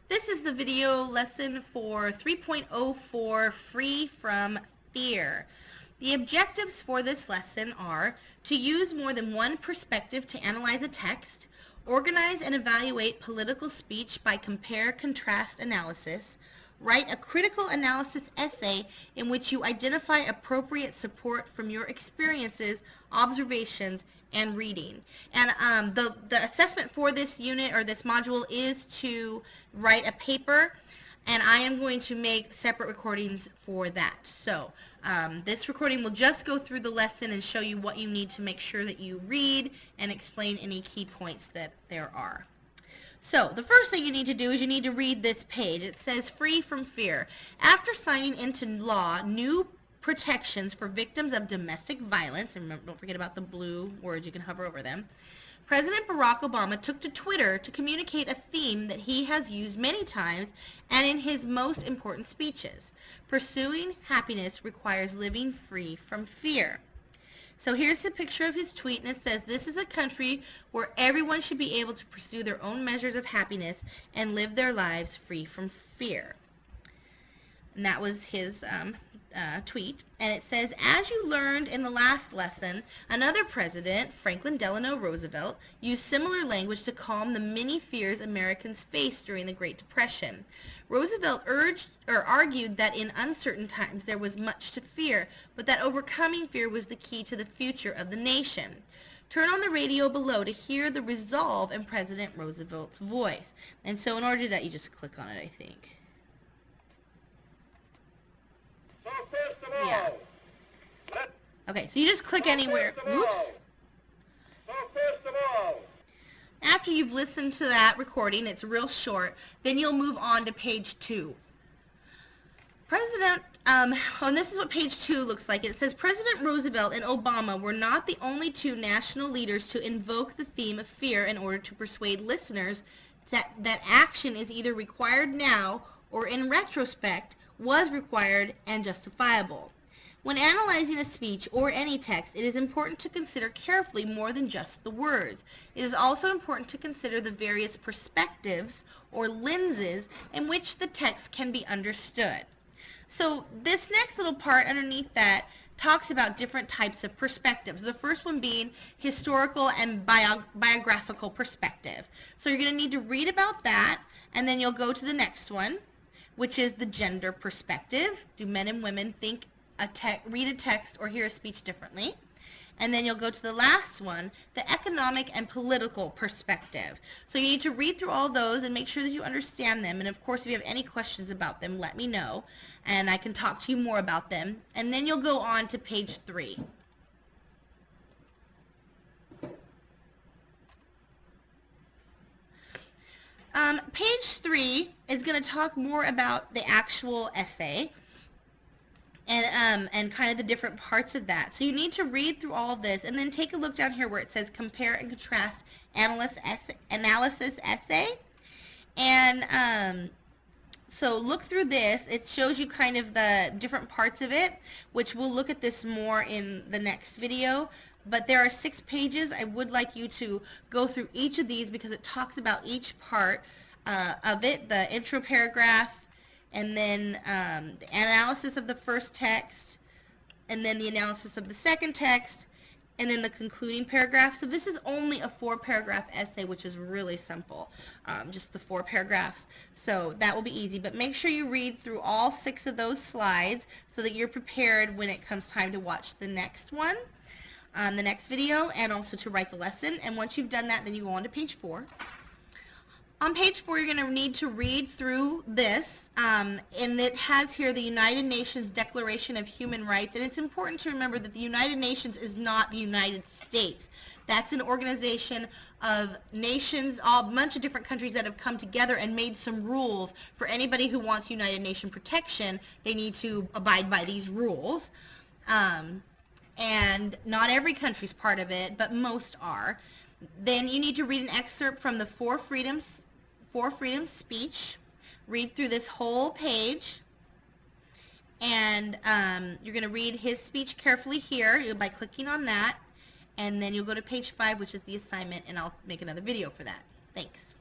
This is the video lesson for 3.04, Free from Fear. The objectives for this lesson are to use more than one perspective to analyze a text, organize and evaluate political speech by compare-contrast analysis, write a critical analysis essay in which you identify appropriate support from your experiences, observations, and reading. And the assessment for this unit or this module is to write a paper, and I am going to make separate recordings for that. So this recording will just go through the lesson and show you what you need to make sure that you read and explain any key points that there are. So the first thing you need to do is you need to read this page. It says free from fear. After signing into law new protections for victims of domestic violence, and remember, don't forget about the blue words, you can hover over them, President Barack Obama took to Twitter to communicate a theme that he has used many times and in his most important speeches. Pursuing happiness requires living free from fear. So here's the picture of his tweet, and it says, "This is a country where everyone should be able to pursue their own measures of happiness and live their lives free from fear." And that was his tweet. And it says, "As you learned in the last lesson, another president, Franklin Delano Roosevelt, used similar language to calm the many fears Americans faced during the Great Depression. Roosevelt argued that in uncertain times there was much to fear, but that overcoming fear was the key to the future of the nation. Turn on the radio below to hear the resolve in President Roosevelt's voice." And so in order to do that, you just click on it, I think. So first of all, Okay, so you just click anywhere. Whoops. So first of all, After you've listened to that recording, it's real short, then you'll move on to page 2. And this is what page 2 looks like. It says, "President Roosevelt and Obama were not the only two national leaders to invoke the theme of fear in order to persuade listeners that action is either required now or in retrospect was required and justifiable. When analyzing a speech or any text, it is important to consider carefully more than just the words. It is also important to consider the various perspectives or lenses in which the text can be understood." So this next little part underneath that talks about different types of perspectives. The first one being historical and biographical perspective. So you're going to need to read about that, and then you'll go to the next one, which is the gender perspective. Do men and women read a text or hear a speech differently? And then you'll go to the last one, the economic and political perspective. So you need to read through all those and make sure that you understand them. And of course, if you have any questions about them, let me know, and I can talk to you more about them. And then you'll go on to page 3. Page 3 is going to talk more about the actual essay and kind of the different parts of that. So you need to read through all of this and then take a look down here where it says compare and contrast analysis essay. And so look through this. It shows you kind of the different parts of it, which we'll look at this more in the next video. But there are 6 pages. I would like you to go through each of these because it talks about each part of it, the intro paragraph, and then the analysis of the first text, and then the analysis of the second text, and then the concluding paragraph. So this is only a 4-paragraph essay, which is really simple, just the 4 paragraphs. So that will be easy. But make sure you read through all 6 of those slides so that you're prepared when it comes time to watch the next one, the next video, and also to write the lesson. And once you've done that, then you go on to page 4. On page 4, you're going to need to read through this, and it has here the United Nations Declaration of Human Rights, and it's important to remember that the United Nations is not the United States. That's an organization of nations, a bunch of different countries that have come together and made some rules for anybody who wants United Nation protection. They need to abide by these rules, and not every country's part of it, but most are. Then you need to read an excerpt from the Four Freedoms speech. Read through this whole page, and you're going to read his speech carefully here by clicking on that, and then you'll go to page 5, which is the assignment, and I'll make another video for that. Thanks.